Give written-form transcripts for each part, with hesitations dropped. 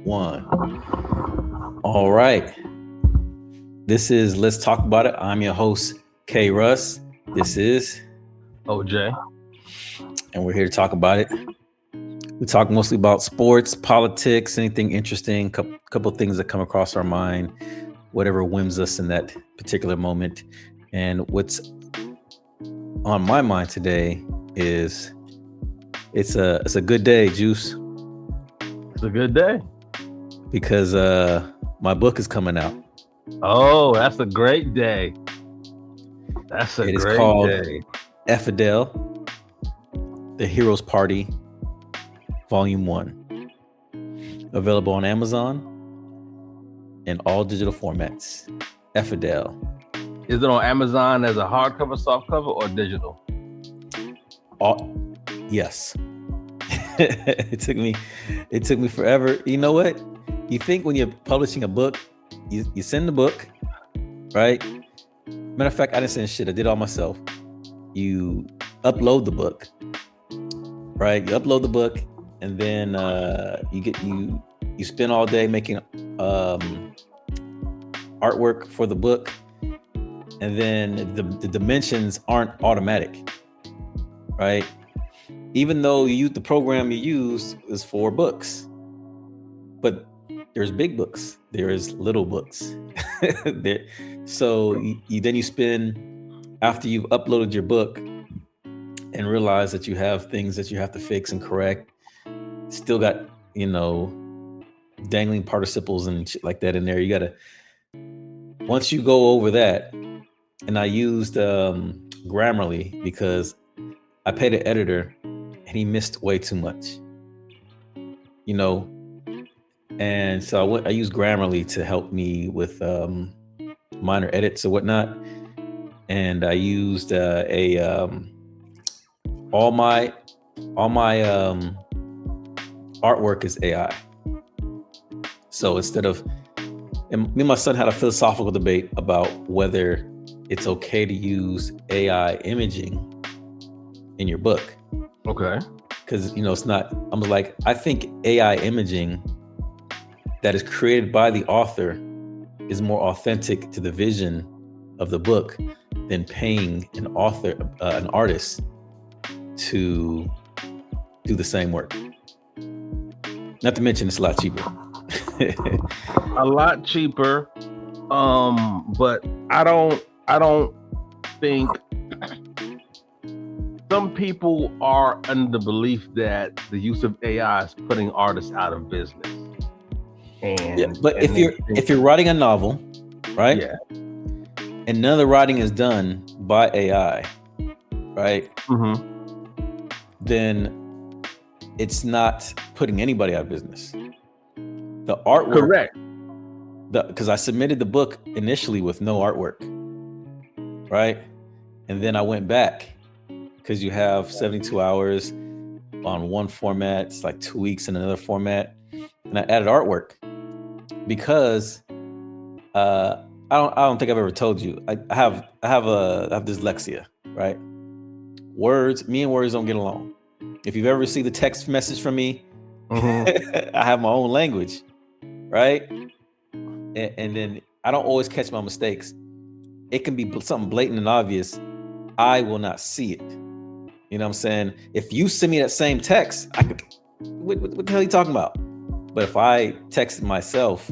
One. All right. This is Let's Talk About It. I'm your host, K. Russ. This is OJ. And we're here to talk about it. We talk mostly about sports, politics, anything interesting, couple things that come across our mind, whatever whims us in that particular moment. And what's on my mind today is it's a good day, Juice. It's a good day. Because my book is coming out. Oh, that's a great day. It is called Effadel, The Hero's Party, Volume 1. Available on Amazon in all digital formats. Effadel. Is it on Amazon as a hardcover, softcover, or digital? Yes. It took me forever. You know what? You think when you're publishing a book, you send the book, right? Matter of fact, I didn't send shit. I did it all myself. You upload the book, right? You upload the book, and then you spend all day making artwork for the book, and then the dimensions aren't automatic, right? Even though the program you used is for books, but there's big books, there is little books. So you spend, after you've uploaded your book and realize that you have things that you have to fix and correct, still got, dangling participles and shit like that in there. You gotta, once you go over that, and I used Grammarly because I paid an editor and he missed way too much, and so I used Grammarly to help me with minor edits or whatnot. And I used all my artwork is AI. So instead of, and me and my son had a philosophical debate about whether it's okay to use AI imaging in your book. Okay. Because it's not. I was like, I think AI imaging that is created by the author is more authentic to the vision of the book than paying an artist to do the same work. Not to mention it's a lot cheaper. A lot cheaper. But I don't think, some people are under the belief that the use of AI is putting artists out of business. But if you're writing a novel, right? Yeah. And none of the writing is done by AI, right? Mm-hmm. Then it's not putting anybody out of business. The artwork, correct? Because I submitted the book initially with no artwork, right? And then I went back because you have 72 hours on one format. It's like 2 weeks in another format, and I added artwork because I don't think I've ever told you I have dyslexia, right? Me and words don't get along. If you've ever received a text message from me, mm-hmm. I have my own language, right? And then I don't always catch my mistakes. It can be something blatant and obvious. I will not see it. You know what I'm saying? If you send me that same text, I could, what the hell are you talking about? But if I text it myself,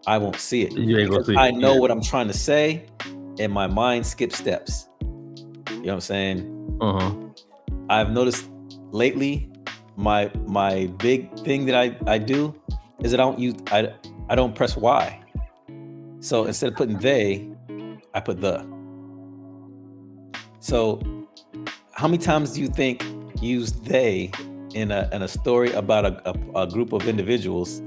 I won't see it. You ain't gonna see it. I know what I'm trying to say, and my mind skips steps. You know what I'm saying? Uh-huh. I've noticed lately, my big thing that I do is I don't press Y. So instead of putting they, I put the. So how many times do you think you use they in a story about a group of individuals,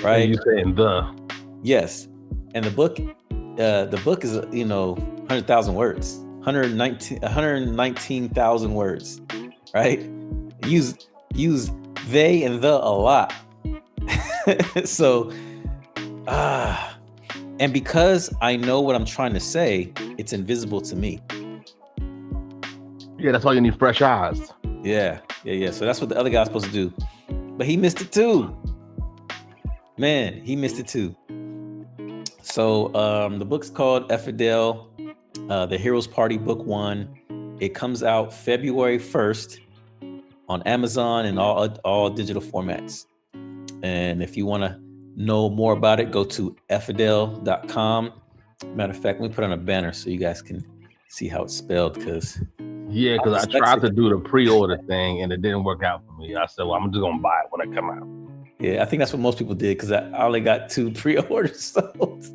right? And you saying the? Yes, and the book is 100,000 words, 119,000 words, right? Use they and the a lot. So, and because I know what I'm trying to say, it's invisible to me. Yeah, that's why you need fresh eyes. Yeah. So that's what the other guy's supposed to do, but he missed it too. Man, he missed it too. So the book's called Effadel, The Hero's Party, Book 1. It comes out February 1st on Amazon and all digital formats. And if you want to know more about it, go to effadel.com. Matter of fact, let me put on a banner so you guys can see how it's spelled, because Yeah, because I tried to do the pre-order thing and it didn't work out for me. I said, well, I'm just gonna buy it when it come out. Yeah, I think that's what most people did, because I only got 2 pre-orders sold.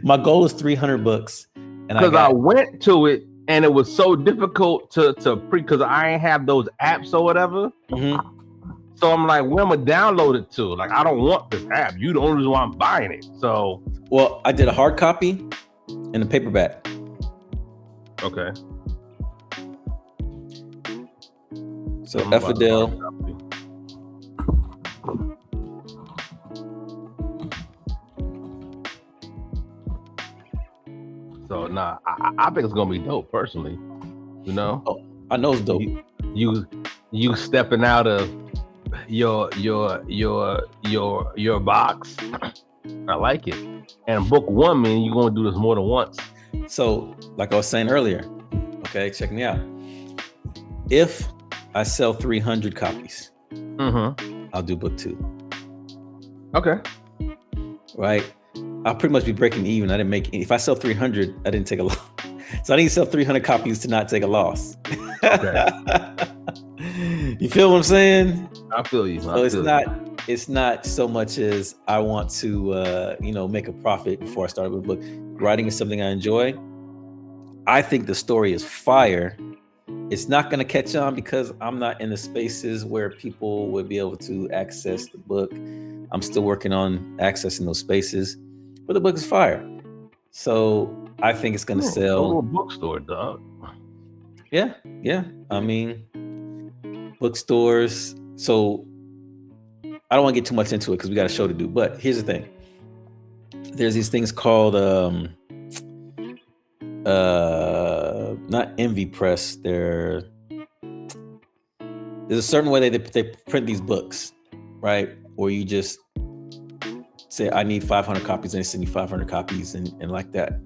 My goal is 300 books. And because I went to it and it was so difficult to because I ain't have those apps or whatever. Mm-hmm. So I'm like, where am I download it to? Like, I don't want this app. You the only reason why I'm buying it. So, well, I did a hard copy and a paperback. Okay. So Effadel. So nah, I think it's gonna be dope personally. You know? Oh, I know it's dope. You stepping out of your box. I like it. And book 1 means you're gonna do this more than once. So, like I was saying earlier, okay, check me out. If I sell 300 copies, I'll do book 2. Okay. Right? I'll pretty much be breaking even. I didn't make, if I sell 300, I didn't take a loss. So I need to sell 300 copies to not take a loss. Okay. You feel what I'm saying? I feel you. So it's not so much as I want to, make a profit before I start with a book. Writing is something I enjoy. I think the story is fire. It's not going to catch on because I'm not in the spaces where people would be able to access the book. I'm still working on accessing those spaces, but the book is fire. So I think it's going to sell. A little bookstore, dog. Yeah. I mean, bookstores. So I don't want to get too much into it because we got a show to do. But here's the thing. There's these things called not Envy Press. There's a certain way they print these books, right? Or you just say, I need 500 copies, and they send you 500 copies and like that.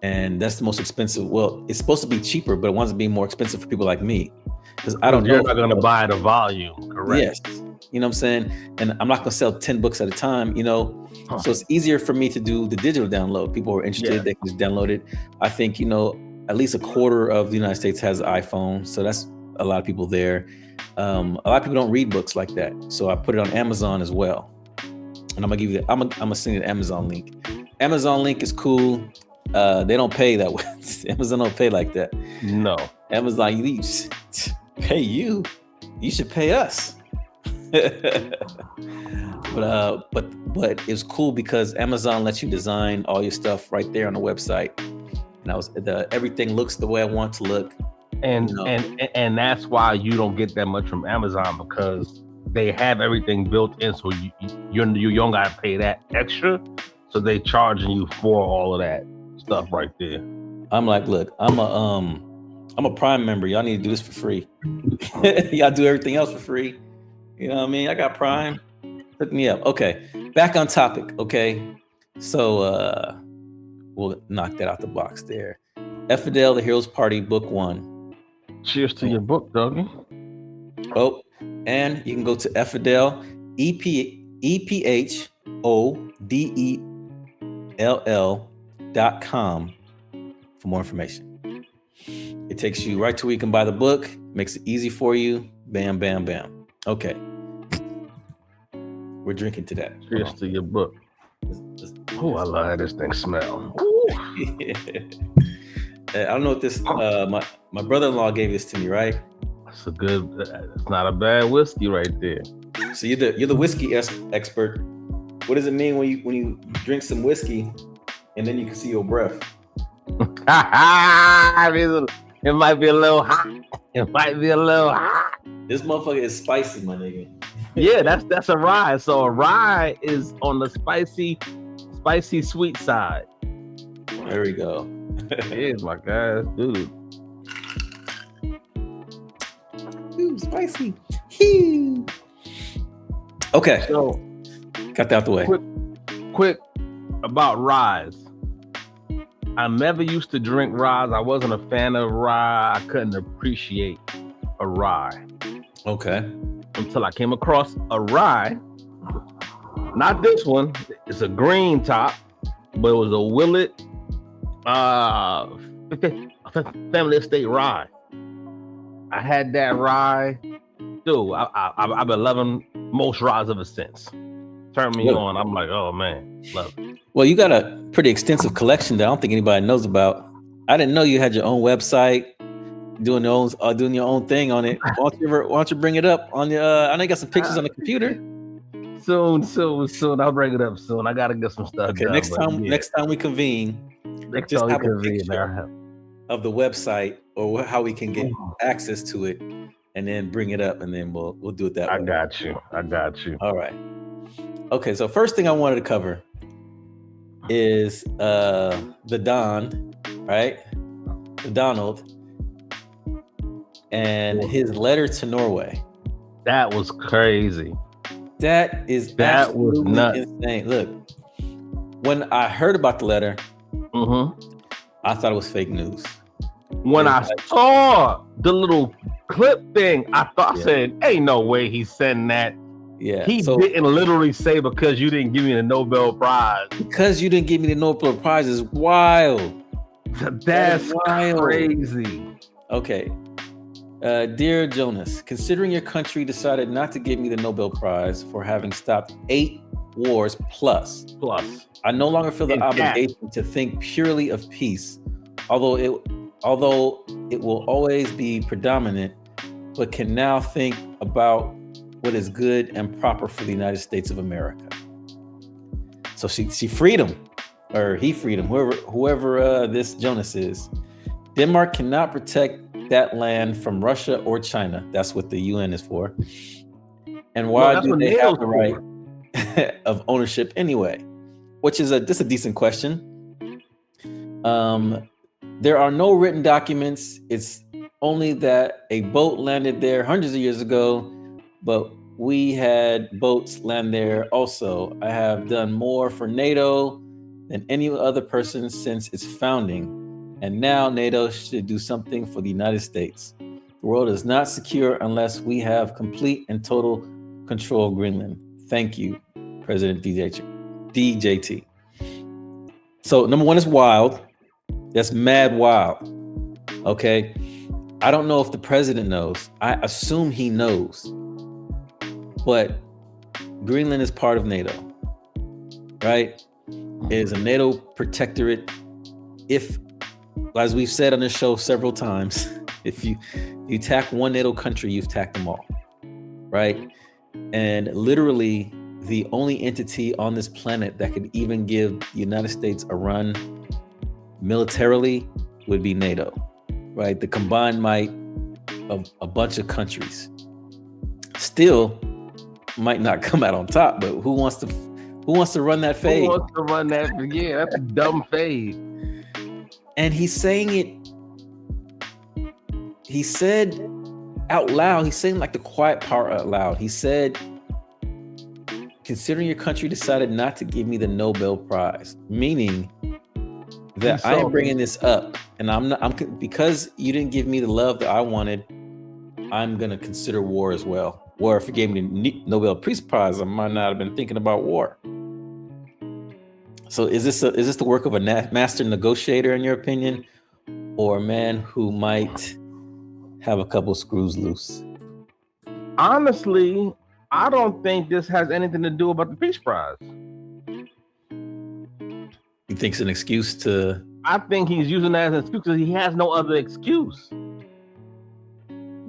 And that's the most expensive. Well, it's supposed to be cheaper, but it winds up being more expensive for people like me. Because I don't know. You're not going to buy the volume, correct? Yes. You know what I'm saying? And I'm not going to sell 10 books at a time, So it's easier for me to do the digital download. People who are interested, they can just download it. I think, at least a quarter of the United States has an iPhone. So that's a lot of people there. A lot of people don't read books like that. So I put it on Amazon as well. And I'm going to send you the Amazon link. Amazon link is cool. They don't pay that way. Amazon don't pay like that. No. Amazon, you pay you. You should pay us. But it's cool because Amazon lets you design all your stuff right there on the website. And everything looks the way I want to look. And that's why you don't get that much from Amazon, because they have everything built in, so you don't gotta pay that extra. So they charging you for all of that stuff right there. I'm like, look, I'm a Prime member. Y'all need to do this for free. Y'all do everything else for free. You know what I mean? I got Prime. Hook me up. Okay, back on topic. Okay, so we'll knock that out the box there. Effadel, The Hero's Party, Book 1. Cheers to your book, doggy. Oh, and you can go to Effadel, EPHODELL.com for more information. It takes you right to where you can buy the book, makes it easy for you. Bam, bam, bam. Okay. We're drinking to that. Cheers to your book. Oh, I love how this thing smell. I don't know what this, my brother-in-law gave this to me, right? It's not a bad whiskey right there. So you're the whiskey expert. What does it mean when you drink some whiskey and then you can see your breath? It might be a little hot. This motherfucker is spicy, my nigga. Yeah, that's a rye. So a rye is on the spicy sweet side. There we go. Here's my guys, dude. Ooh, spicy. Okay. So, God Got that out the way. Quick about ryes. I never used to drink rye. I wasn't a fan of rye. I couldn't appreciate a rye. Okay. Until I came across a rye. Not this one. It's a green top, but it was a Willet Family Estate rye. I had that rye. Dude, I've been loving most ryes ever since. Turned me on. I'm like, oh man, love it. Well, you got a pretty extensive collection that I don't think anybody knows about. I didn't know you had your own website, doing your own thing on it. Why don't you bring it up on your? I know you got some pictures on the computer. Soon. I'll bring it up soon. I gotta get some stuff. Okay, done, next time we convene, just have a picture of the website or how we can get access to it, and then bring it up, and then we'll do it that way. I got you. All right. Okay, so first thing I wanted to cover is the Don, right? The Donald, and his letter to Norway. That was crazy. That was nuts. Insane. Look, when I heard about the letter, I thought it was fake news. When I saw the little clip thing, I said, "Ain't no way he's sending that." Yeah, he didn't literally say because you didn't give me the Nobel Prize. Because you didn't give me the Nobel Prize is wild. That's wild. Crazy. Okay. Dear Jonas, considering your country decided not to give me the Nobel Prize for having stopped 8 wars plus, I no longer feel the obligation to think purely of peace, although it will always be predominant, but can now think about what is good and proper for the United States of America. So she freed him, or he freed him, whoever this Jonas is. Denmark cannot protect that land from Russia or China. That's what the UN is for. And why do they have the right of ownership anyway? Which is a decent question. There are no written documents. It's only that a boat landed there hundreds of years ago, but we had boats land there also. I have done more for NATO than any other person since its founding. And now NATO should do something for the United States. The world is not secure unless we have complete and total control of Greenland. Thank you, President DJT. So number one is wild. That's mad wild. Okay. I don't know if the president knows. I assume he knows. But Greenland is part of NATO, right? It is a NATO protectorate. If, as we've said on this show several times, if you attack one NATO country, you've attacked them all, right? And literally the only entity on this planet that could even give the United States a run militarily would be NATO, right? The combined might of a bunch of countries. Still might not come out on top, but who wants to run that fade? Who wants to run that? Yeah, that's a dumb fade. And he's saying it. He said out loud. He's saying like the quiet part out loud. He said, "Considering your country decided not to give me the Nobel Prize," meaning that I am bringing this up, and I'm because you didn't give me the love that I wanted. I'm gonna consider war as well. Or if you gave me the Nobel Peace Prize, I might not have been thinking about war. So is this the work of a master negotiator, in your opinion, or a man who might have a couple screws loose? Honestly, I don't think this has anything to do about the Peace Prize. You think it's an excuse to? I think he's using that as an excuse because he has no other excuse.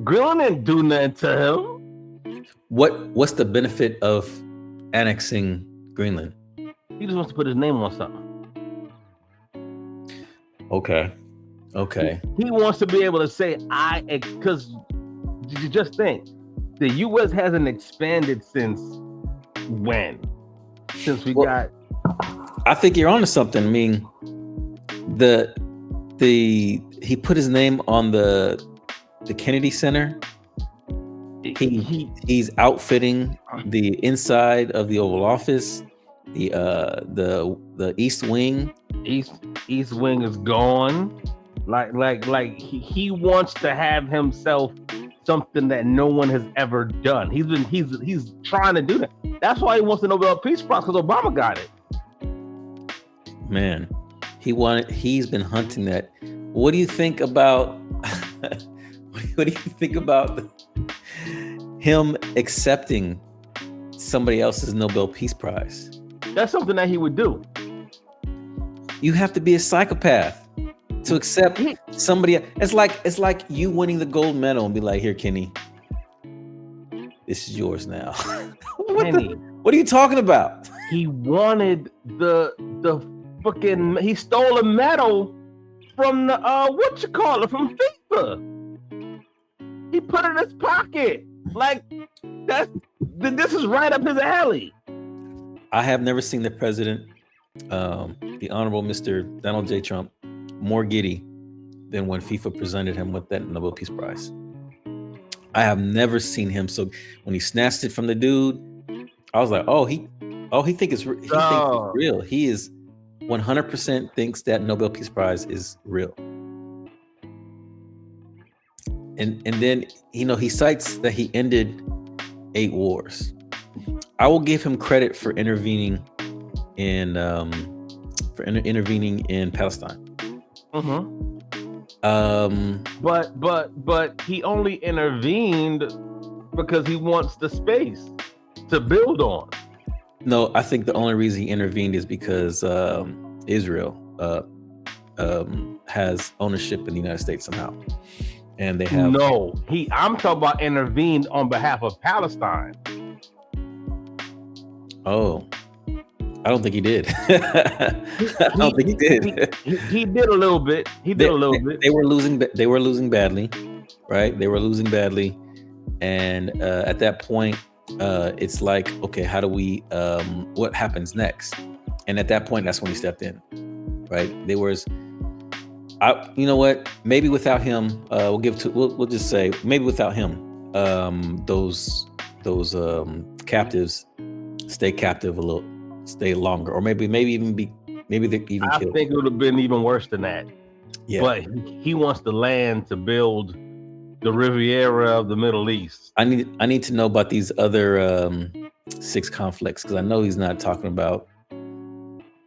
Greenland didn't do nothing to him. What's the benefit of annexing Greenland? He just wants to put his name on something. Okay. He wants to be able to say, because you just think, the U.S. hasn't expanded since when? Since we got... I think you're onto something. I mean, he put his name on the Kennedy Center. He's outfitting the inside of the Oval Office, the East Wing. East Wing is gone. Like he wants to have himself something that no one has ever done. He's trying to do that. That's why he wants the Nobel Peace Prize, because Obama got it. Man, he's been hunting that. What do you think about what do you think about him accepting somebody else's Nobel Peace Prize? That's something that he would do. You have to be a psychopath to accept somebody. It's like you winning the gold medal and be like, here, Kenny, this is yours now. What are you talking about? He wanted the fucking. He stole a medal from the from FIFA. He put it in his pocket. Like this is right up his alley. I have never seen the president, the Honorable Mr. Donald J. Trump, more giddy than when FIFA presented him with that Nobel Peace Prize. I have never seen him so. When he snatched it from the dude, I was like, he thinks it's real. He is 100% thinks that Nobel Peace Prize is real. And then he cites that he ended 8 wars. I will give him credit for intervening in Palestine. But he only intervened because he wants the space to build on. No, I think the only reason he intervened is because Israel has ownership in the United States somehow, and they have. No, I'm talking about intervened on behalf of Palestine. Oh, I don't think he did. I don't think he did. He did a little bit. They were losing. They were losing badly, right? They were losing badly, and at that point, it's like, okay, how do we? What happens next? And at that point, that's when he stepped in, right? You know what? Maybe without him, we'll just say maybe without him, those captives stay captive a little, stay longer, or maybe they even killed. I think it would have been even worse than that. Yeah. But he wants the land to build the Riviera of the Middle East. I need to know about these other 6 conflicts, because I know he's not talking about.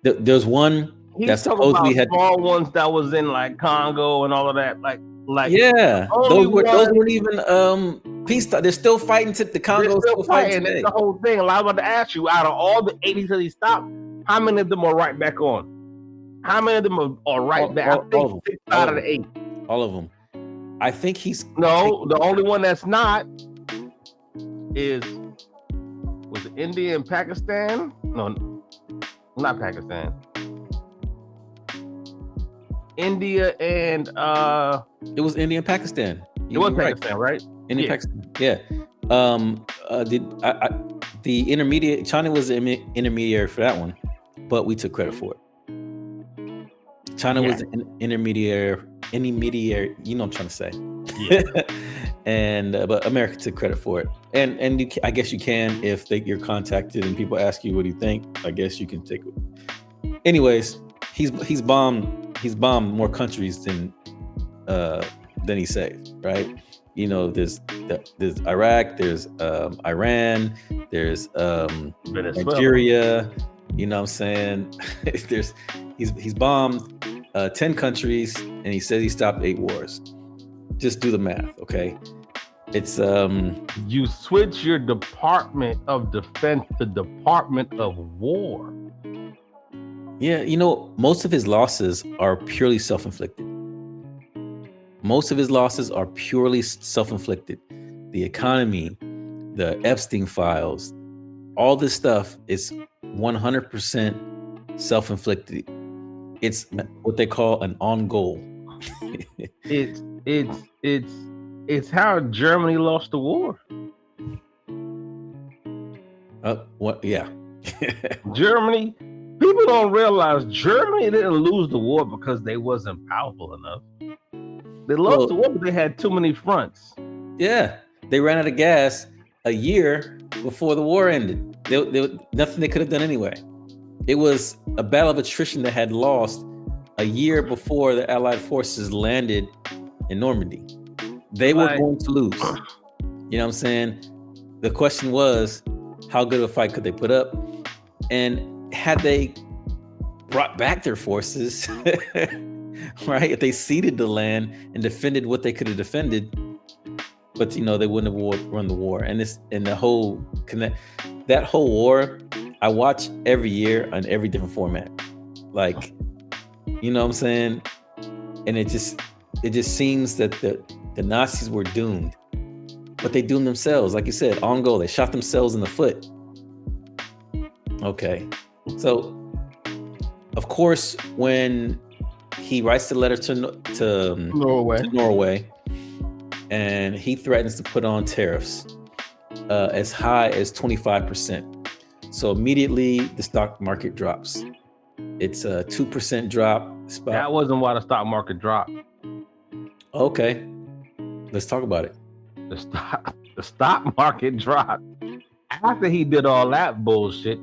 There's one that supposedly had small ones that was in like Congo and all of that. Like yeah, those weren't even peace. They're still fighting. The Congo still fighting. That's the whole thing. I was about to ask you, out of all the 80s that he stopped, how many of them are right back on? How many of them are right back? I think 6 out of the 8. All of them. I think he's the only one that's not was India and Pakistan. No, not Pakistan. India and it was India and Pakistan. It was Pakistan, right? India, Pakistan. Yeah. The intermediate China was the intermediary for that one, but we took credit for it. China was an intermediary. You know what I'm trying to say. Yeah. And but America took credit for it. And I guess you can, if you're contacted and people ask you what do you think, I guess you can take it. Anyways, he's bombed more countries than he saved, right? There's Iraq, there's Iran, there's Nigeria. You know what I'm saying? He's bombed 10 countries, and he says he stopped 8 wars. Just do the math, okay? It's you switch your Department of Defense to Department of War. Yeah, most of his losses are purely self-inflicted. The economy, the Epstein files, all this stuff is 100% self-inflicted. It's what they call an on goal. It's how Germany lost the war. What? Yeah. Germany. People don't realize Germany didn't lose the war because they wasn't powerful enough. They lost the war because they had too many fronts. Yeah, they ran out of gas a year before the war ended. Nothing they could have done anyway. It was a battle of attrition that had lost a year before the Allied forces landed in Normandy. They were going to lose. You know what I'm saying? The question was, how good of a fight could they put up? And had they brought back their forces, right? If they ceded the land and defended what they could have defended, but they wouldn't have won the war. And that whole war, I watch every year on every different format. Like, you know what I'm saying? And it just seems that the Nazis were doomed, but they doomed themselves. Like you said, on goal, they shot themselves in the foot. Okay. So, of course, when he writes the letter to Norway, and he threatens to put on tariffs as high as 25%. So immediately the stock market drops. It's a 2% drop. That wasn't why the stock market dropped. Okay, let's talk about it. The stock market dropped after he did all that bullshit.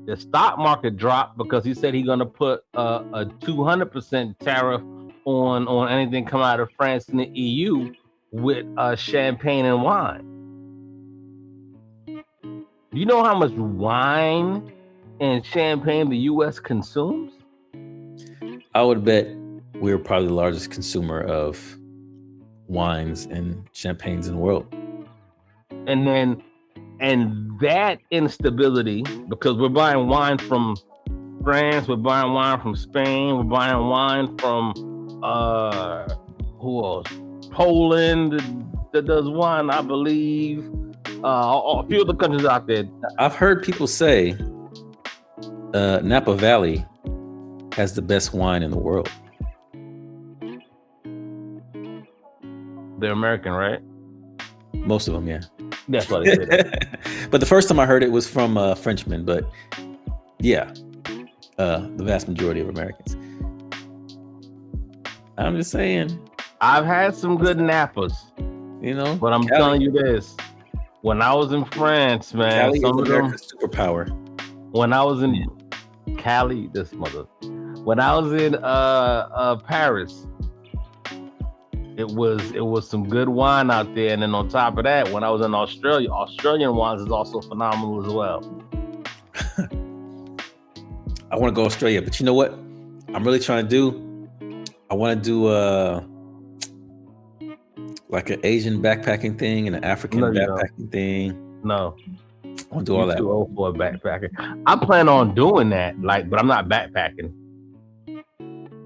The stock market dropped because he said he's gonna put a 200% tariff on anything come out of France and the EU with champagne and wine. Do you know how much wine and champagne the U.S. consumes? I would bet we're probably the largest consumer of wines and champagnes in the world. And that instability, because we're buying wine from France, we're buying wine from Spain, we're buying wine from who else? Poland that does wine, I believe. A few of the countries out there. I've heard people say Napa Valley has the best wine in the world. They're American, right? Most of them, yeah. That's what they said. But the first time I heard it was from Frenchmen. But yeah, the vast majority of Americans. I'm just saying. I've had some good Napas, but I'm telling you this: when I was in France, man, Cali is America's superpower. When I was in Cali, when I was in Paris, it was some good wine out there, and then on top of that, when I was in Australia, Australian wines is also phenomenal as well. I want to go Australia, but you know what? I'm really trying to do. I want to do like an Asian backpacking thing and an African backpacking thing. No. I want to do all that. Too old for a backpacking. I plan on doing that, but I'm not backpacking.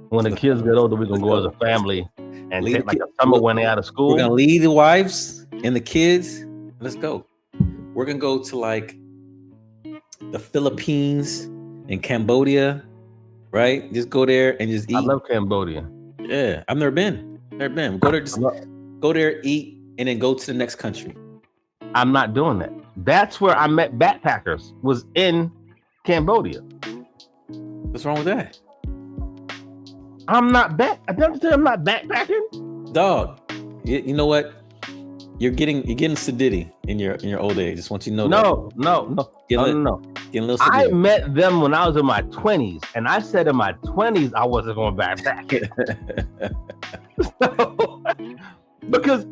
When the kids get older, we're gonna go as a family and take like a summer when they're out of school. We're gonna leave the wives and the kids. Let's go. We're gonna go to like the Philippines and Cambodia, right? Just go there and just eat. I love Cambodia. Yeah, I've never been. Go there, go there, eat, and then go to the next country. I'm not doing that. That's where I met backpackers. Was in Cambodia. What's wrong with that? I'm not backpacking. Dog, you know what? You're getting sedity in your old age. Just want you to know. No. Getting a little sedity. I met them when I was in my 20s, and I said in my 20s I wasn't going backpacking. Because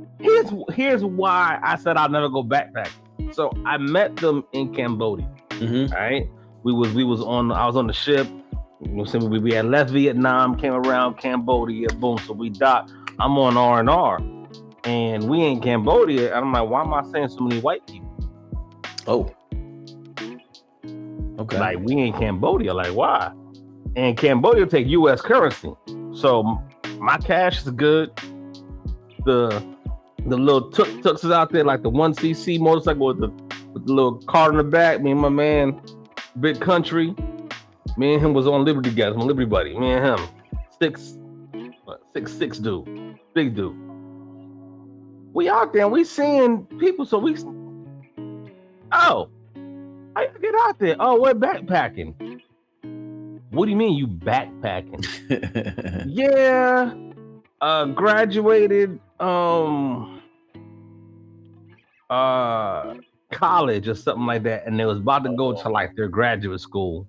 here's why I said I'll never go backpacking. So I met them in Cambodia. Mm-hmm. Right? I was on the ship. We had left Vietnam, came around Cambodia, boom. So we docked. I'm on R&R, and we in Cambodia. And I'm like, why am I saying so many white people? Oh, okay. Like we in Cambodia, like why? And Cambodia take U.S. currency, so my cash is good. The little tuk-tuks is out there, like the 1cc motorcycle with the little car in the back. Me and my man, Big Country. Me and him was on Liberty guys. I'm a Liberty buddy. Me and him, 6'6" dude, big dude. We out there and we seeing people. So we, how you get out there? Oh, we're backpacking. What do you mean you backpacking? Yeah, college or something like that, and they was about to go to like their graduate school,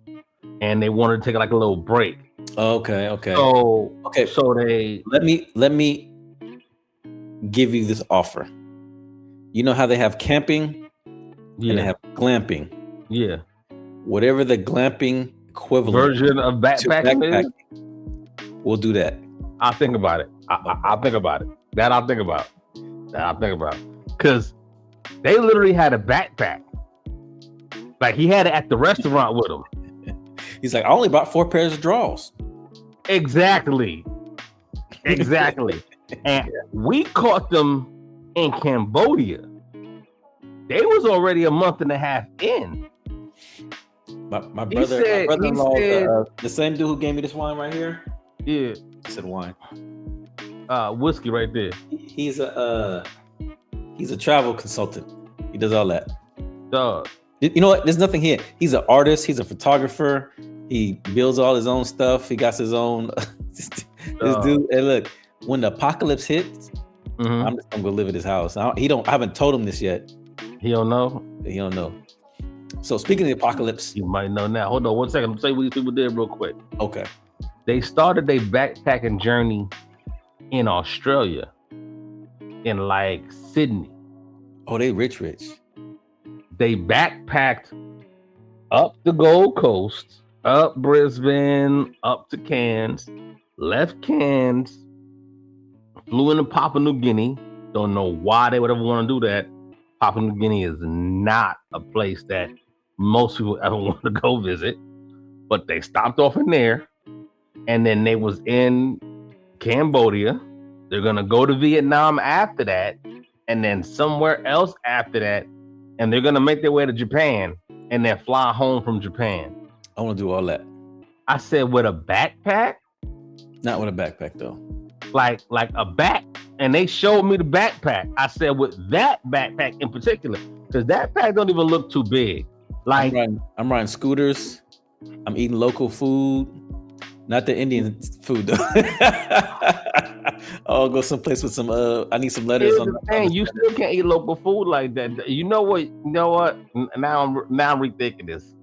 and they wanted to take like a little break. Okay. So Okay. so they Let me give you this offer. You know how they have camping and they yeah have glamping. yeah Whatever the glamping equivalent version of to backpacking is. backpacking, we'll do that. I'll think about it. I'll think about it. That I'll think about. Because they literally had a backpack. Like he had it at the restaurant with him. He's like, I only bought 4 pairs of drawers. Exactly. And we caught them in Cambodia. They was already a month and a half in. My He brother, said- my brother-in-law, he said- the same dude who gave me this wine right here. Yeah. I said wine. Whiskey right there. He's a travel consultant. He does all that. Dog. You know what? There's nothing here. He's an artist. He's a photographer. He builds all his own stuff. He got his own. This dude. And look, when the apocalypse hits, Mhm. I'm just gonna go live at his house. I haven't told him this yet. He don't know. He don't know. So speaking of the apocalypse, You might know now. Hold on 1 second. I'll say what these people did real quick. okay. They started their backpacking journey in Australia, in like Sydney. Oh, they rich. They backpacked up the Gold Coast, up Brisbane, up to Cairns, left Cairns, flew into Papua New Guinea. Don't know why they would ever want to do that. Papua New Guinea is not a place that most people ever want to go visit, but they stopped off in there, and then they was in Cambodia. They're gonna go to Vietnam after that, and then somewhere else after that, and they're gonna make their way to Japan and then fly home from Japan. I want to do all that. I said, with a backpack, Not with a backpack though. like a back, and they showed me the backpack. I said, with that backpack in particular, because that pack don't even look too big. Like, I'm riding scooters. I'm eating local food. Not the Indian food though. I'll go someplace with some. I need some letters here's on. the thing, you still can't eat local food like that. You know what? Now I'm rethinking this.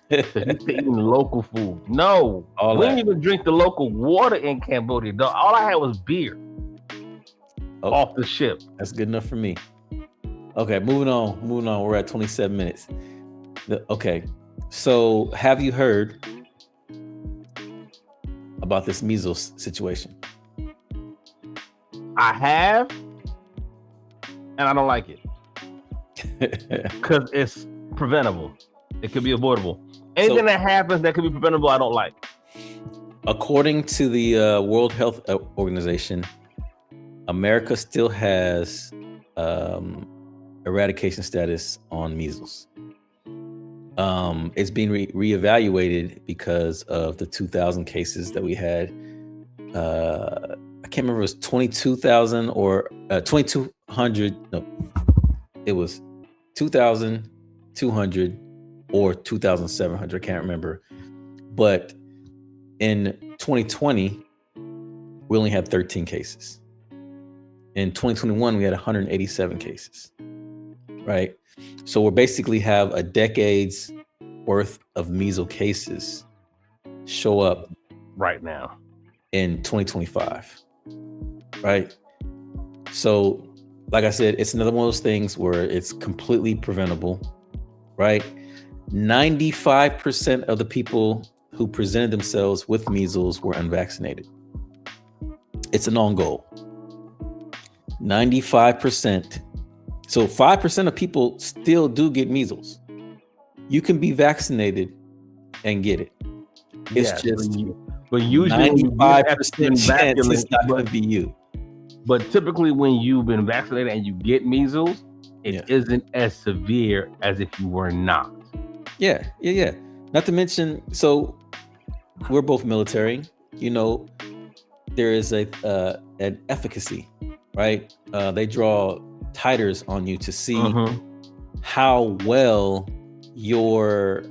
He's eating local food. No, All we that. didn't even drink the local water in Cambodia. Dog. All I had was beer Oh, off the ship. that's good enough for me. Okay, moving on. We're at 27 minutes. Okay, so have you heard about this measles situation? I have, and I don't like it because it's preventable. It could be avoidable. Anything that happens that could be preventable, I don't like. According to the World Health Organization, America still has eradication status on measles. It's being reevaluated because of the 2,000 cases that we had. I can't remember if it was 22,000 or 2,200. No, it was 2,200 or 2,700. I can't remember. But in 2020, we only had 13 cases. In 2021, we had 187 cases. Right? So we basically have a decade's worth of measles cases show up Right now, in 2025. Right? So, like I said, it's another one of those things where it's completely preventable. Right? 95% of the people who presented themselves with measles were unvaccinated. It's a known goal. 95%. So 5% of people still do get measles. You can be vaccinated and get it. It's yes, just but usually when you get 95% chance it's not going to be you. But typically, when you've been vaccinated and you get measles, it isn't as severe as if you were not. Yeah. Not to mention, so we're both military. You know, there is an efficacy, right? They draw titers on you to see how well your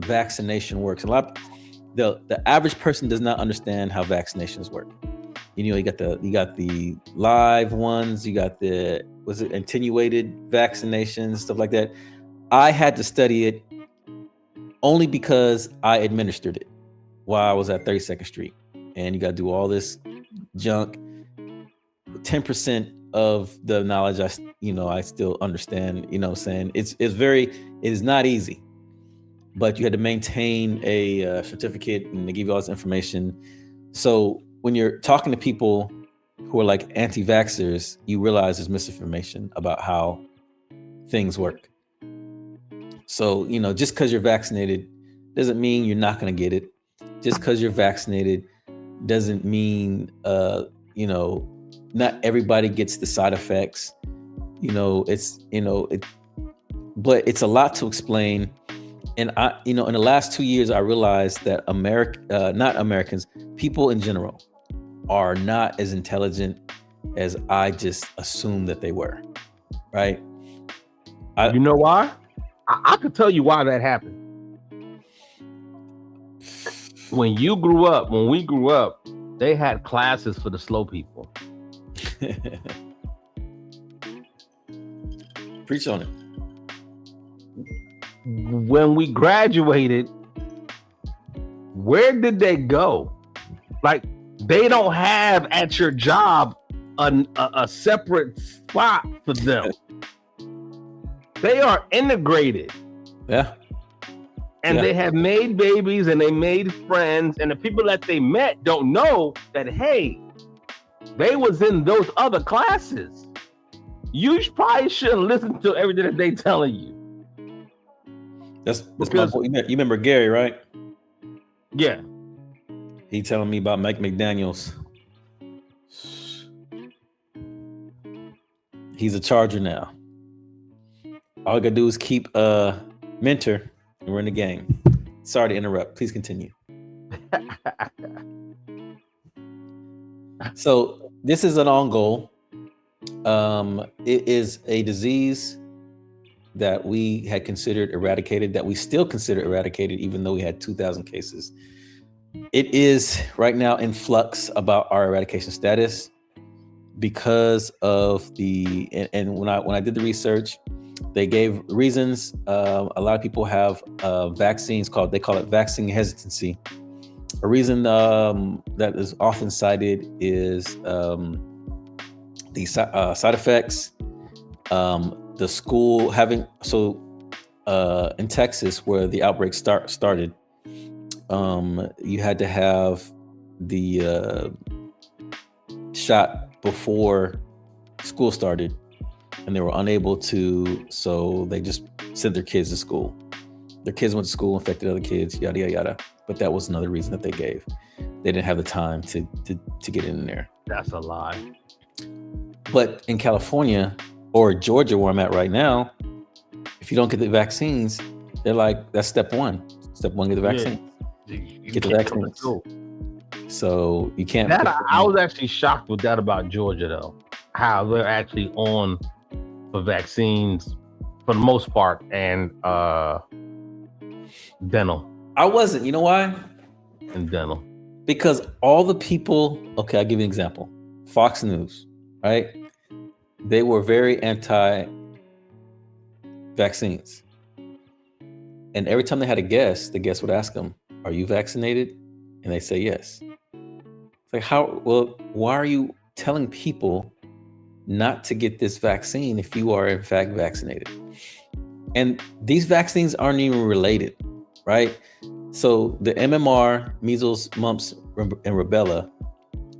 vaccination works. The average person does not understand how vaccinations work. You know, you got the live ones, you got the was it attenuated vaccinations, stuff like that. I had to study it only because I administered it while I was at 32nd Street. And you got to do all this junk. 10% of the knowledge I still understand, what I'm saying? It is not easy, but you had to maintain a certificate and they give you all this information. So when you're talking to people who are like anti-vaxxers, you realize there's misinformation about how things work. So, just because you're vaccinated doesn't mean you're not going to get it. Just because you're vaccinated doesn't mean, not everybody gets the side effects. But it's a lot to explain. And in the last 2 years, I realized that not Americans, people in general are not as intelligent as I just assumed that they were. Right. You know why? I could tell you why that happened. When we grew up, they had classes for the slow people. Preach on it. When we graduated, where did they go? Like, they don't have at your job a separate spot for them. They are integrated. Yeah. And they have made babies and they made friends, and the people that they met don't know that, hey, they was in those other classes. You probably shouldn't listen to everything that they telling you. That's because you remember Gary, right? Yeah. He telling me about Mike McDaniels. He's a Charger now. All you gotta do is keep Mentor and we're in the game. Sorry to interrupt. Please continue. So this is an on goal. It is a disease that we had considered eradicated, that we still consider eradicated, even though we had 2,000 cases. It is right now in flux about our eradication status because of and when I did the research, they gave reasons. A lot of people have vaccines they call it vaccine hesitancy. A reason that is often cited is the side effects. The school having in Texas where the outbreak started, you had to have the shot before school started, and they were unable to, so they just sent their kids to school. Their kids went to school, infected other kids, yada yada yada. But that was another reason that they gave. They didn't have the time to get in there. That's a lie. But in California or Georgia, where I'm at right now, if you don't get the vaccines, they're like, that's step one. Step one, get the vaccine. Yeah. You get the vaccines. So you can't. I was actually shocked with that about Georgia, though. How they're actually on for vaccines for the most part, and dental. I wasn't. You know why? And dental. Because all the people. Okay, I'll give you an example. Fox News, right? They were very anti-vaccines, and every time they had a guest, the guest would ask them, "Are you vaccinated?" And they say yes. It's like, how? Well, why are you telling people not to get this vaccine if you are in fact vaccinated? And these vaccines aren't even related, right? So the MMR, measles, mumps, and rubella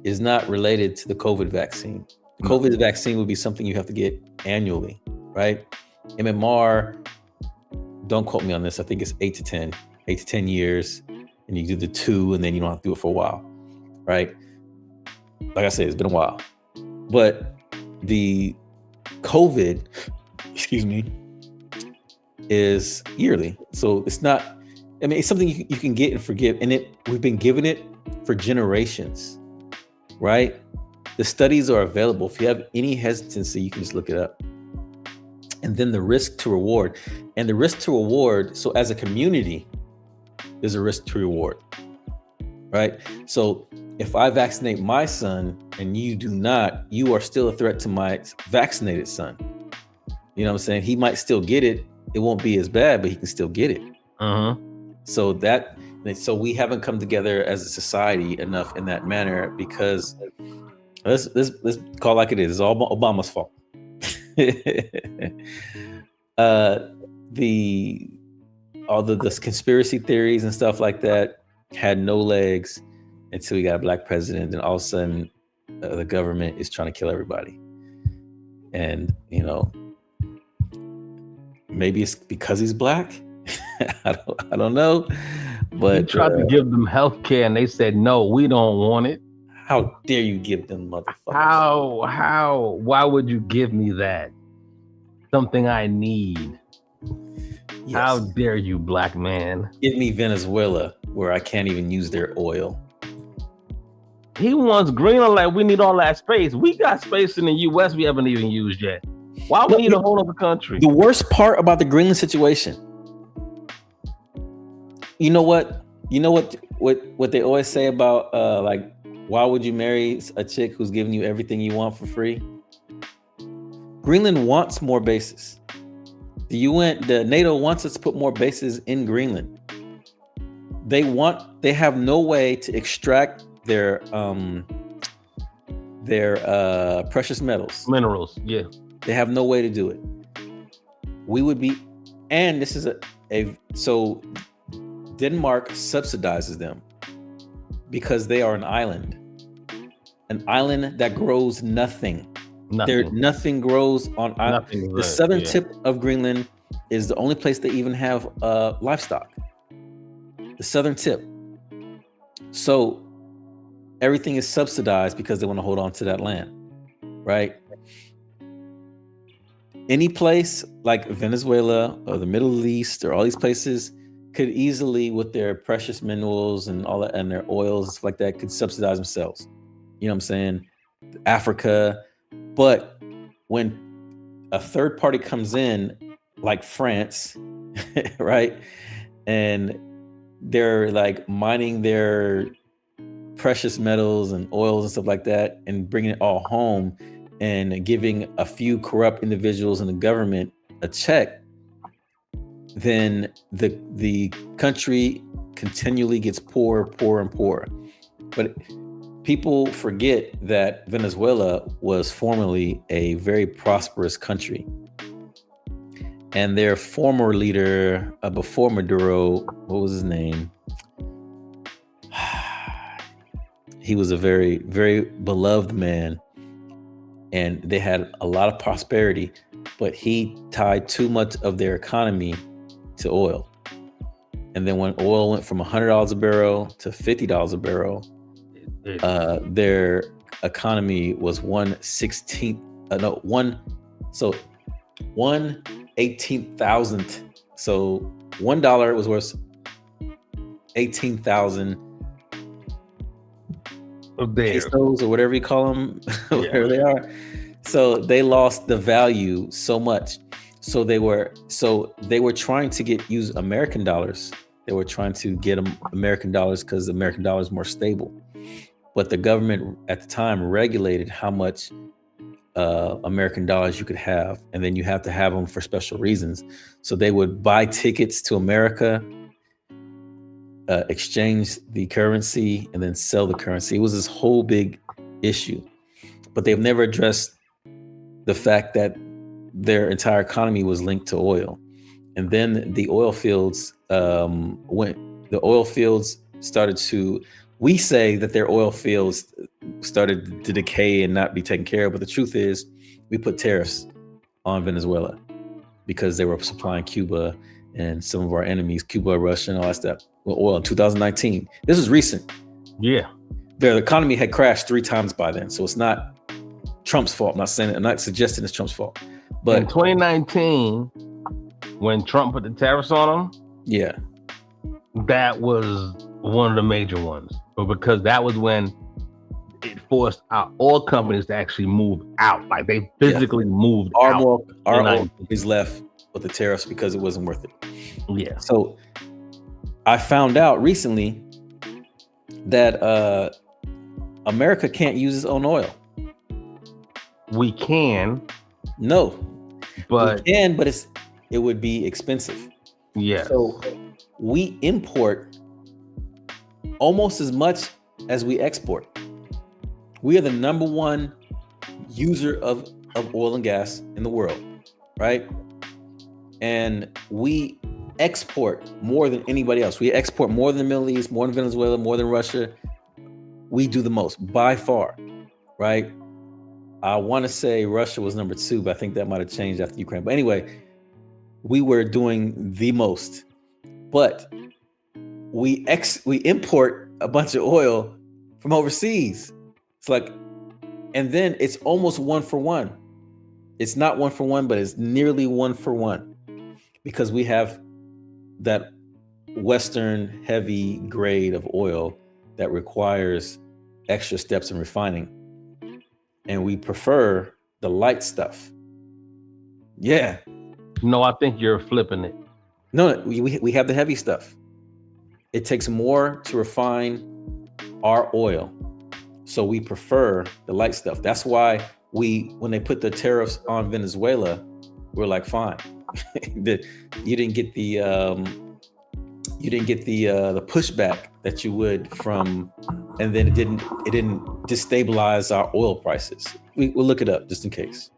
is not related to the COVID vaccine. The COVID vaccine would be something you have to get annually, right? MMR, don't quote me on this, I think it's 8 to 10 years, and you do the 2 and then you don't have to do it for a while, right? Like I said, it's been a while. But the COVID, is yearly. So it's not, it's something you can get and forgive. And we've been given it for generations, right? The studies are available. If you have any hesitancy, you can just look it up. And then the risk to reward. And the risk to reward, so as a community, there's a risk to reward. right? So if I vaccinate my son and you do not, you are still a threat to my vaccinated son. You know what I'm saying? He might still get it. It won't be as bad, but he can still get it. So we haven't come together as a society enough in that manner, because let's call it like it is. It's all Obama's fault. All the conspiracy theories and stuff like that had no legs until we got a black president, and all of a sudden the government is trying to kill everybody. And maybe it's because he's black. I don't know. But he tried to give them health care and they said, no, we don't want it. How dare you give them, motherfuckers? How? Why would you give me that? Something I need. Yes. How dare you, black man? Give me Venezuela, where I can't even use their oil. He wants Greenland like we need all that space. We got space in the U.S. we haven't even used yet. Why we need a whole other country? The worst part about the Greenland situation, you know what they always say about like, why would you marry a chick who's giving you everything you want for free? Greenland wants more bases. The NATO wants us to put more bases in Greenland. They have no way to extract their precious minerals. Yeah. They have no way to do it. We would be, and this is so Denmark subsidizes them because they are an island that grows nothing. Nothing grows on island. The southern tip of Greenland is the only place they even have livestock. The southern tip. So everything is subsidized because they want to hold on to that land, right? Any place like Venezuela or the Middle East or all these places could easily, with their precious minerals and all that, and their oils and stuff like that, could subsidize themselves. You know what I'm saying? Africa. But when a third party comes in, like France, right, and they're like mining their precious metals and oils and stuff like that and bringing it all home and giving a few corrupt individuals in the government a check, then the country continually gets poorer and poorer. But people forget that Venezuela was formerly a very prosperous country. And their former leader, before Maduro, what was his name? He was a very, very beloved man. And they had a lot of prosperity, but he tied too much of their economy to oil. And then when oil went from $100 a barrel to $50 a barrel, their economy was 1/18,000th. So $1 was worth 18,000 pesos or whatever you call them, whatever they are. So they lost the value so much. So they were trying to use American dollars. They were trying to get American dollars because the American dollar is more stable. But the government at the time regulated how much American dollars you could have, and then you have to have them for special reasons. So they would buy tickets to America, exchange the currency, and then sell the currency. It was this whole big issue, but they've never addressed the fact that their entire economy was linked to oil. And then the oil fields, we say that their oil fields started to decay and not be taken care of. But the truth is, we put tariffs on Venezuela because they were supplying Cuba and some of our enemies, Cuba, Russia, and all that stuff, with oil in 2019. This is recent. Yeah. Their economy had crashed 3 times by then. So it's not Trump's fault. I'm not suggesting it's Trump's fault. But in 2019, when Trump put the tariffs on them, yeah, that was one of the major ones. But because that was when it forced our oil companies to actually move out. Like they physically moved out. Our oil companies left with the tariffs because it wasn't worth it. Yeah. So I found out recently that America can't use its own oil. We can, No, but we can, but it would be expensive. yes. So we import almost as much as we export. We are the number one user of oil and gas in the world, right? And we export more than anybody else. We export more than the Middle East, more than Venezuela, more than Russia. We do the most by far, right? I want to say Russia was number 2, but I think that might have changed after Ukraine. But anyway, we were doing the most. But we import a bunch of oil from overseas. It's like, and then it's almost 1 for 1. It's not 1 for 1, but it's nearly 1 for 1 because we have that Western heavy grade of oil that requires extra steps in refining. And we prefer the light stuff. Yeah. No, I think you're flipping it. No, we have the heavy stuff. It takes more to refine our oil. So we prefer the light stuff. That's why when they put the tariffs on Venezuela, we're like, fine. You didn't get the pushback that you would from, and then it didn't destabilize our oil prices. We'll look it up just in case.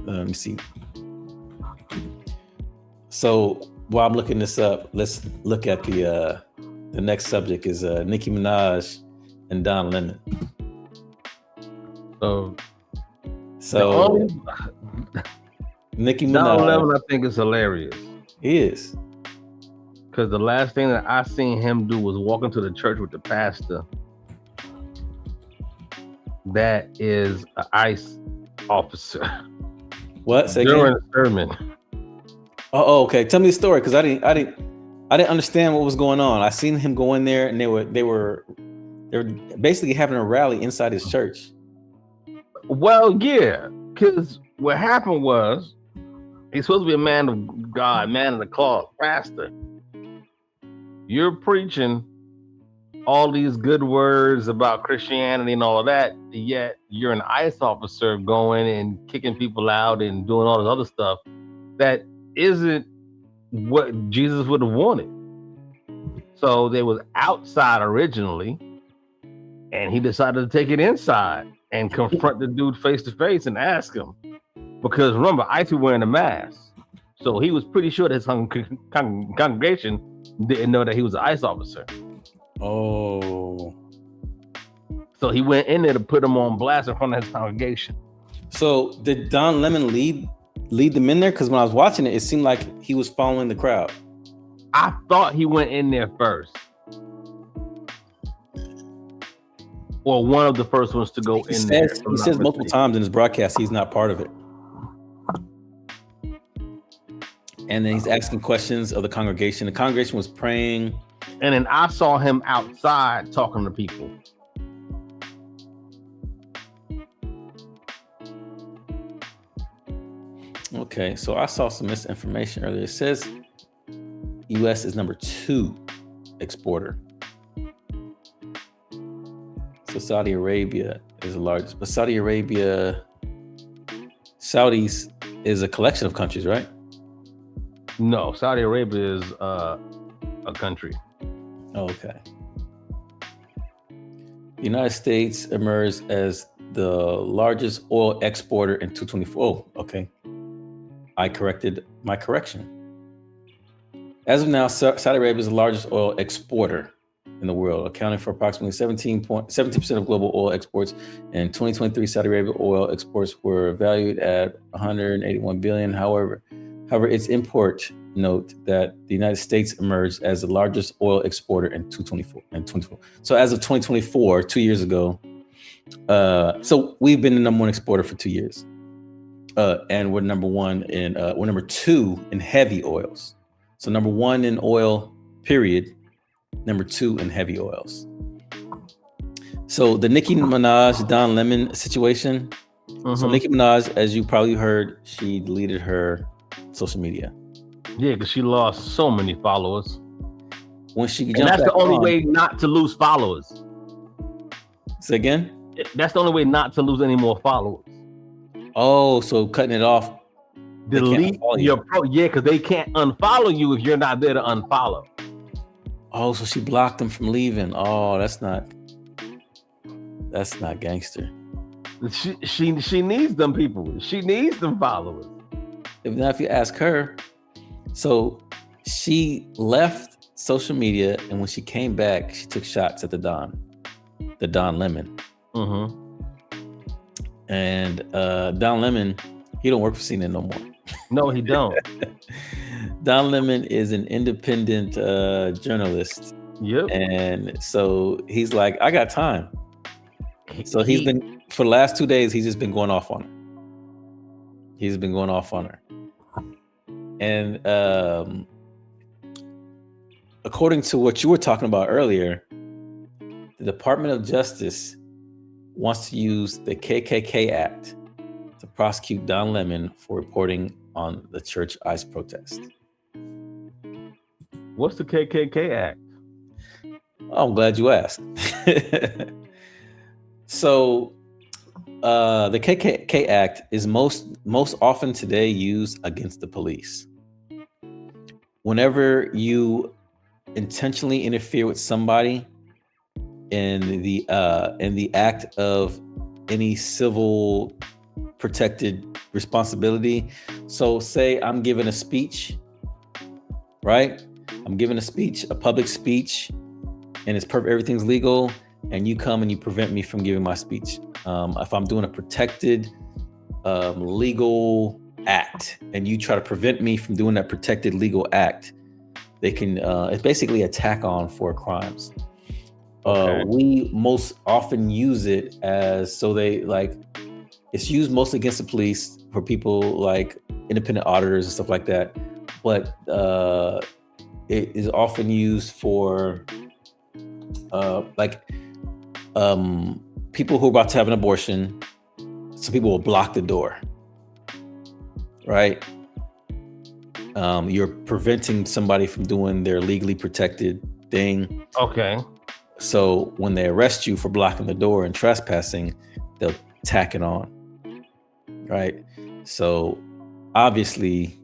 Let me see. So while I'm looking this up, let's look at the next subject is Nicki Minaj and Don Lemon. So Nicki Minaj. Don Lemon, I think, is hilarious. He is. Because the last thing that I seen him do was walk into the church with the pastor. That is an ICE officer. What? Say during again? the sermon. Oh, okay. Tell me the story, because I didn't understand what was going on. I seen him go in there, and they were basically having a rally inside his church. Well, yeah, because what happened was he's supposed to be a man of God, man of the cloth, pastor. You're preaching all these good words about Christianity and all of that, yet you're an ICE officer going and kicking people out and doing all this other stuff that isn't what Jesus would have wanted. So they was outside originally, and he decided to take it inside and confront the dude face to face and ask him. Because remember, ICE was wearing a mask. So he was pretty sure that his congregation didn't know that he was an ICE officer. Oh. So he went in there to put him on blast in front of his congregation. So did Don Lemon lead them in there? Because when I was watching it, it seemed like he was following the crowd. I thought he went in there first. Or one of the first ones to go in there. He says multiple times in his broadcast he's not part of it. And then he's asking questions of the congregation. The congregation was praying. And then I saw him outside talking to people. Okay, so I saw some misinformation earlier. It says U.S. is number 2 exporter. So Saudi Arabia is the largest. But Saudis is a collection of countries, right? No, Saudi Arabia is a country. Okay. The United States emerged as the largest oil exporter in 2024. Oh, okay. I corrected my correction. As of now, Saudi Arabia is the largest oil exporter in the world, accounting for approximately 17% of global oil exports. In 2023, Saudi Arabia oil exports were valued at 181 billion. However, its import note that the United States emerged as the largest oil exporter in 2024. So as of 2024, 2 years ago, so we've been the number 1 exporter for 2 years. And we're number 2 in heavy oils. So number 1 in oil, period. Number 2 in heavy oils. So the Nicki Minaj, Don Lemon situation. So Nicki Minaj, as you probably heard, she deleted her social media. Yeah, because she lost so many followers. When she And jumped that's the back only on, way not to lose followers. say again. That's the only way not to lose any more followers. Oh, so cutting it off. They can't Delete unfollow you. your pro. Yeah, because they can't unfollow you if you're not there to unfollow. Oh, so she blocked them from leaving. Oh, that's not gangster. She needs them people. She needs them followers. If you ask her, so she left social media, and when she came back, she took shots at the Don Lemon. Mm-hmm. And Don Lemon, he don't work for CNN no more. No, he don't. Don Lemon is an independent journalist. Yep. And so he's like, I got time. So he's been, for the last 2 days, he's just been going off on her. And according to what you were talking about earlier, the Department of Justice wants to use the KKK Act to prosecute Don Lemon for reporting on the church ICE protest. What's the KKK Act? Oh, I'm glad you asked. So the KKK Act is most often today used against the police. Whenever you intentionally interfere with somebody in the act of any civil protected responsibility. So say I'm giving a speech, right? I'm giving a speech, a public speech, and it's perfect, everything's legal, and you come and you prevent me from giving my speech. If I'm doing a protected legal act and you try to prevent me from doing that protected legal act, they can, it's basically a tack on for crimes. Okay. We most often use it as, so they like, it's used mostly against the police for people like independent auditors and stuff like that. But it is often used for people who are about to have an abortion. Some people will block the door, right? You're preventing somebody from doing their legally protected thing. Okay. So when they arrest you for blocking the door and trespassing, they'll tack it on, right? So obviously,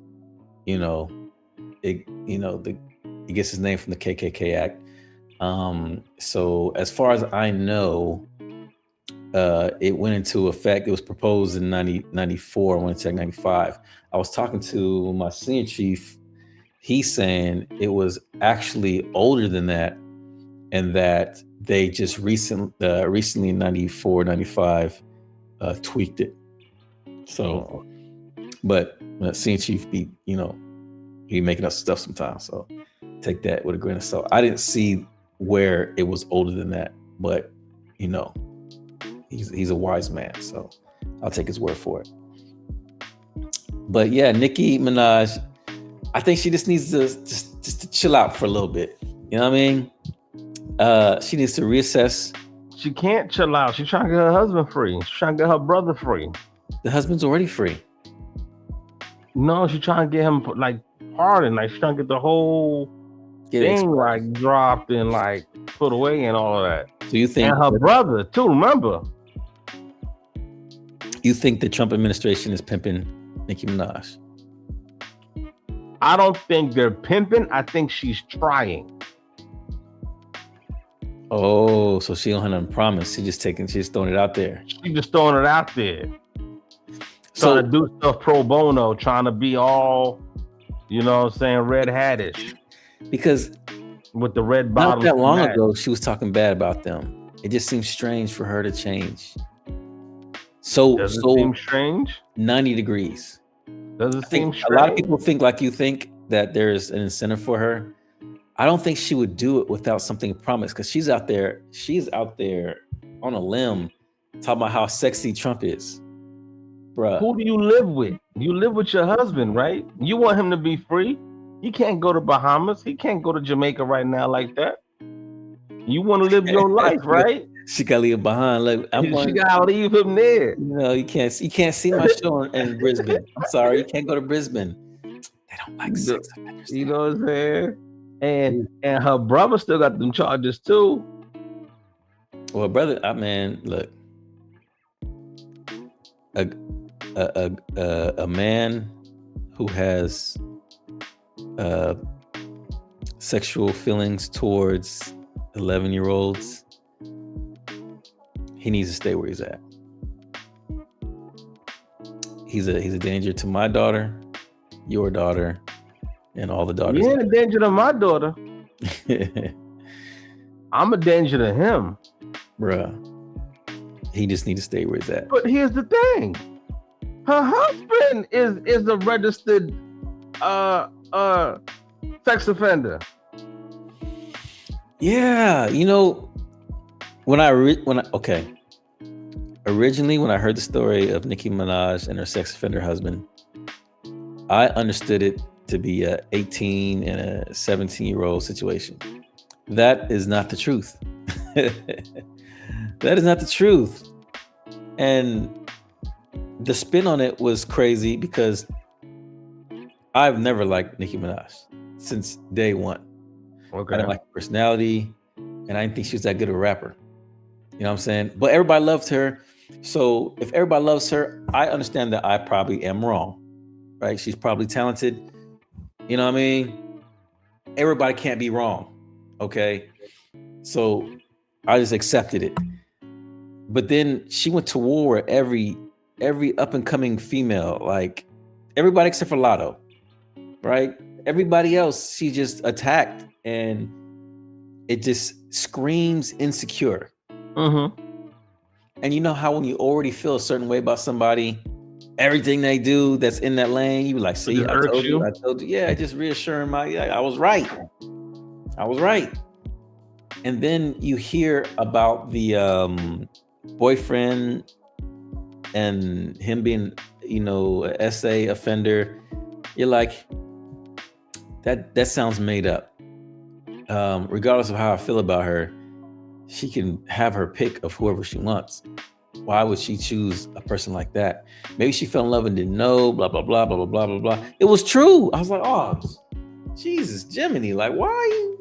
it gets its name from the KKK Act. So as far as I know, it went into effect. It was proposed in 1994. I went to check 95. I was talking to my senior chief. He's saying it was actually older than that, and that they just recently in 94, 95, tweaked it. So, but senior chief he making up stuff sometimes. So take that with a grain of salt. I didn't see where it was older than that, but he's a wise man, so I'll take his word for it. But yeah, Nicki Minaj, I think she just needs to just to chill out for a little bit. You know what I mean? She needs to reassess. She can't chill out. She's trying to get her husband free. She's trying to get her brother free. The husband's already free. No, she's trying to get him like pardoned. Like she's trying to get the whole thing like dropped and like put away and all of that. So you think? And her brother too. Remember? You think the Trump administration is pimping Nicki Minaj? I don't think they're pimping. I think she's trying. Oh, so she don't have nothing promised. She's just throwing it out there. She's just throwing it out there. So, trying to do stuff pro bono, trying to be all, red hattish. Because with the red bottom. Not that long ago, she was talking bad about them. It just seems strange for her to change. Does it seem strange? 90 degrees. Does it seem strange? A lot of people think like you think that there's an incentive for her. I don't think she would do it without something promised, because she's out there on a limb talking about how sexy Trump is. Bruh. Who do you live with? You live with your husband, right? You want him to be free. He can't go to Bahamas. He can't go to Jamaica right now like that. You want to live your life, right? She gotta leave him behind. Like, she gotta leave him there. You can't see my show in Brisbane. I'm sorry, you can't go to Brisbane. They don't like sex offenders. You know what I'm saying? And her brother still got them charges too. Well, brother, man, look, a man who has sexual feelings towards 11-year-olds, he needs to stay where he's at. He's a danger to my daughter, your daughter, and all the daughters. You ain't a danger to my daughter. I'm a danger to him. Bruh. He just needs to stay where he's at. But here's the thing. Her husband is a registered sex offender. Yeah, you know, originally when I heard the story of Nicki Minaj and her sex offender husband, I understood it to be a 18 and a 17-year-old situation. That is not the truth. That is not the truth. And the spin on it was crazy because I've never liked Nicki Minaj since day one. Okay. I didn't like her personality, and I didn't think she was that good of a rapper. You know what I'm saying? But everybody loved her. So if everybody loves her, I understand that I probably am wrong, right? She's probably talented. You know what I mean? Everybody can't be wrong, okay? So I just accepted it. But then she went to war with every up and coming female, like everybody except for Lotto, right? Everybody else she just attacked, and it just screams insecure. Mm-hmm. And you know how when you already feel a certain way about somebody, everything they do that's in that lane, you be like, see, I told you. Yeah, just reassuring I was right. And then you hear about the boyfriend and him being, you know, an SA offender. You're like, that sounds made up. Regardless of how I feel about her, she can have her pick of whoever she wants. Why would she choose a person like that? Maybe she fell in love and didn't know, blah, blah, blah, blah, blah, blah, blah, blah. It was true. I was like, oh, Jesus, Jiminy, like, why?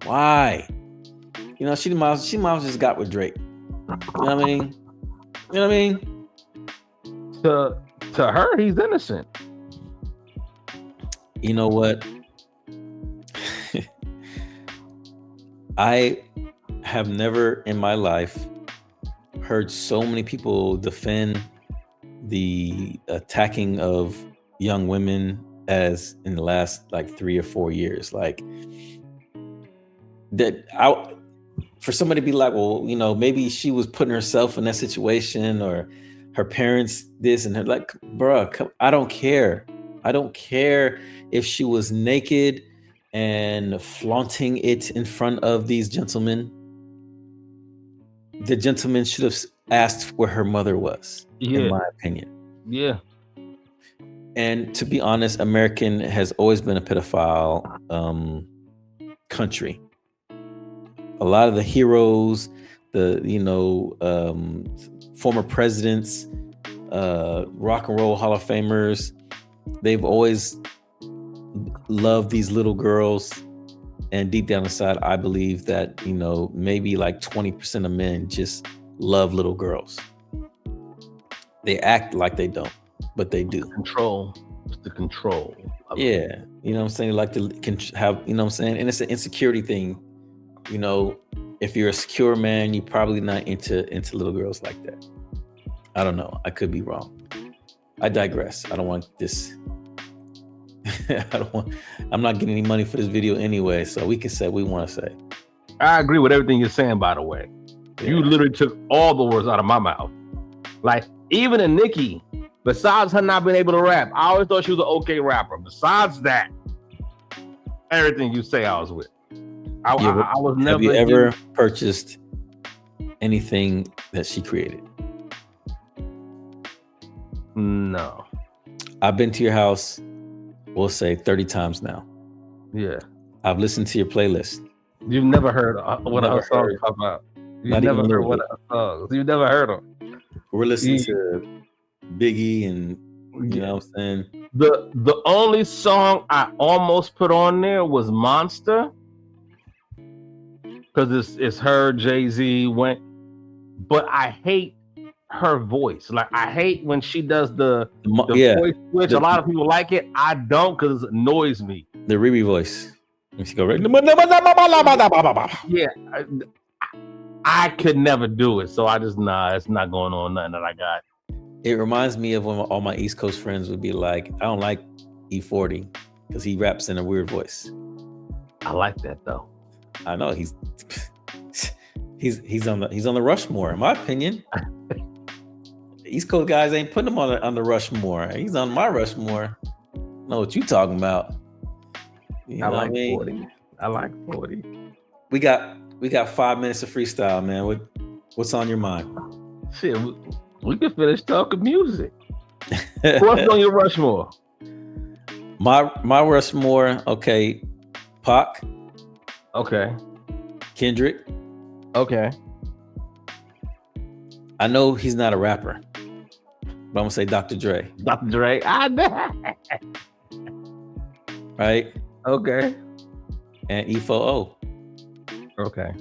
Why? You know, she might have just got with Drake. You know what I mean? To her, he's innocent. You know what? I have never in my life heard so many people defend the attacking of young women as in the last like 3 or 4 years. Like that for somebody to be like, well, you know, maybe she was putting herself in that situation, or her parents this, and her, like, bruh, I don't care. I don't care if she was naked and flaunting it in front of these gentlemen. The gentleman should have asked where her mother was, in my opinion. Yeah. And to be honest, American has always been a pedophile country. A lot of the heroes, former presidents, rock and roll Hall of Famers, they've always loved these little girls. And deep down inside, I believe that, you know, maybe like 20% of men just love little girls. They act like they don't, but they do. Control. It's the control. Yeah. You know what I'm saying? Like to have, you know what I'm saying? And it's an insecurity thing. You know, if you're a secure man, you're probably not into little girls like that. I don't know. I could be wrong. I digress. I don't want this. I'm not getting any money for this video anyway, so we can say what we want to say. I agree with everything you're saying, by the way. Yeah. You literally took all the words out of my mouth. Like, even in Nicki, besides her not being able to rap, I always thought she was an okay rapper. Besides that, everything you say, I was with. I was never. Have you ever purchased anything that she created? No. I've been to your house, we'll say 30 times now. Yeah. I've listened to your playlist. You've never heard what her songs come out. You've never heard what her songs. You've never heard them. We're listening to Biggie and you know what I'm saying. The only song I almost put on there was Monster, because it's her, Jay-Z went, but I hate her voice. Like I hate when she does the voice switch. A lot of people like it. I don't, because it annoys me. The Riri voice. When she go right. Yeah, I could never do it. So I just it's not going on nothing that I got. It reminds me of when all my East Coast friends would be like, I don't like E40 because he raps in a weird voice. I like that though. I know he's on the Rushmore, in my opinion. East Coast guys ain't putting him on the Rushmore. He's on my Rushmore. I know what you talking about. I like 40. I like 40. We got 5 minutes of freestyle, man. What's on your mind? Shit, we can finish talking music. What's on your Rushmore? My Rushmore, okay. Pac. Okay. Kendrick. Okay. I know he's not a rapper, but I'm gonna say Dr. Dre. Dr. Dre. Right? Okay. And E4O. Okay.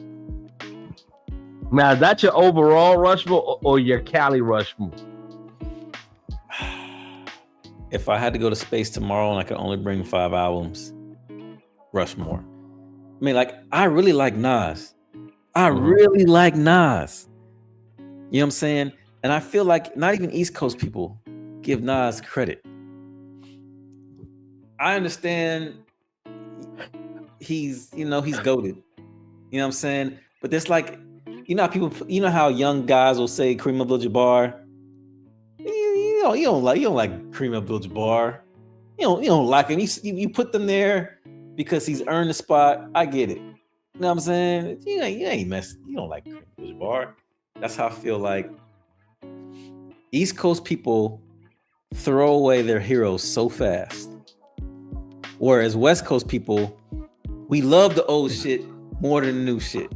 Now, is that your overall Rushmore or your Cali Rushmore? If I had to go to space tomorrow and I could only bring 5 albums, Rushmore. I mean, like, I really like Nas. I really like Nas. You know what I'm saying? And I feel like not even East Coast people give Nas credit. I understand he's goated. You know what I'm saying? But there's like, you know how young guys will say Kareem Abdul-Jabbar? You don't like Kareem Abdul-Jabbar. You don't like him. You put them there because he's earned the spot. I get it. You know what I'm saying? You ain't messing. You don't like Kareem Abdul-Jabbar. That's how I feel like East Coast people throw away their heroes so fast. Whereas West Coast people, we love the old shit more than the new shit.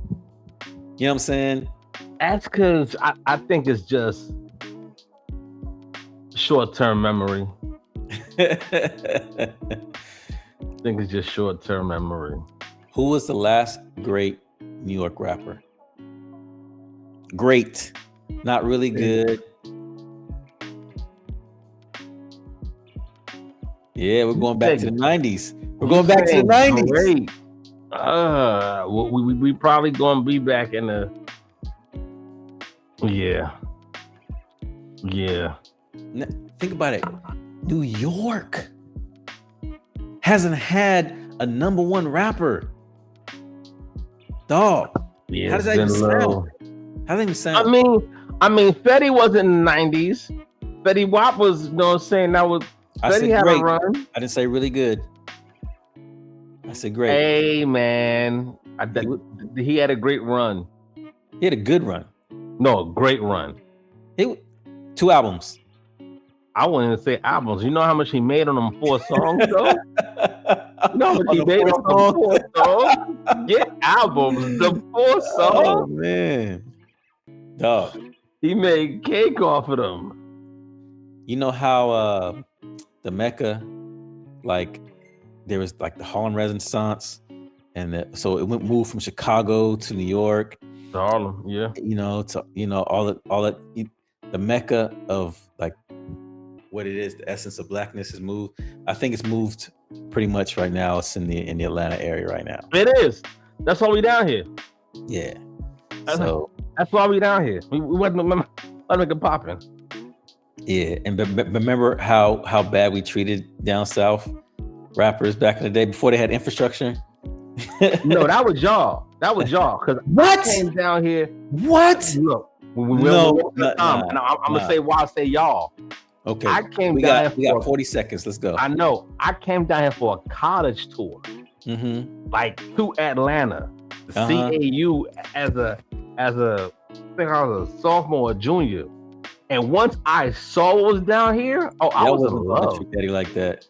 You know what I'm saying? That's because I think it's just short-term memory. I think it's just short-term memory. Who was the last great New York rapper? Great. Not really good. Yeah, we're going back to the 90s. We're going back to the 90s. Great. We probably going to be back in the... Yeah. Think about it. New York hasn't had a number one rapper. Dog. Yeah, how does that even sound? How does that even sound? I mean, Fetty was in the 90s. Fetty Wap was, you know what I'm saying? That was... Fetty had great. a run. I didn't say really good. I said great. Hey, man. He had a great run. He had a good run. No, a great run. 2 albums. I wouldn't even say albums. You know how much he made on them 4 songs, though? You know how much he made on them 4 songs? Yeah, albums. The 4 songs. Oh, man. Dog. He made cake off of them. You know how the Mecca, like, there was like the Harlem Renaissance, and so it moved from Chicago to New York, to Harlem, yeah. All that the Mecca of like what it is, the essence of blackness has moved. I think it's moved pretty much right now. It's in the Atlanta area right now. It is. That's why we down here. Yeah. That's why we down here. We wasn't make it popping. Yeah, and remember how bad we treated down south rappers back in the day before they had infrastructure? No, that was y'all. Because what? I came down here. What? Look, I'm gonna say why I say y'all. Okay. I came down here. We got 40 seconds. Let's go. I know. I came down here for a college tour, like to Atlanta, CAU as a I think I was a sophomore or junior. And once I saw what was down here, I was in love. Trick Daddy like that.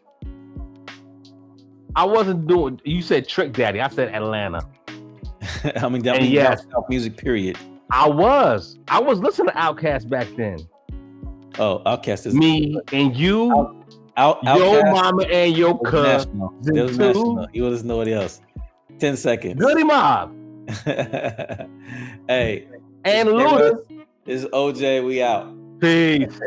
I wasn't doing. You said Trick Daddy. I said Atlanta. I mean, that means South music. Period. I was listening to Outkast back then. Oh, Outkast is Me and you, your Outkast mama and your was cousin. national. It was national. He was nobody else. 10 seconds. Goody Mob Hey, and Luda. this is OJ. We out. Peace.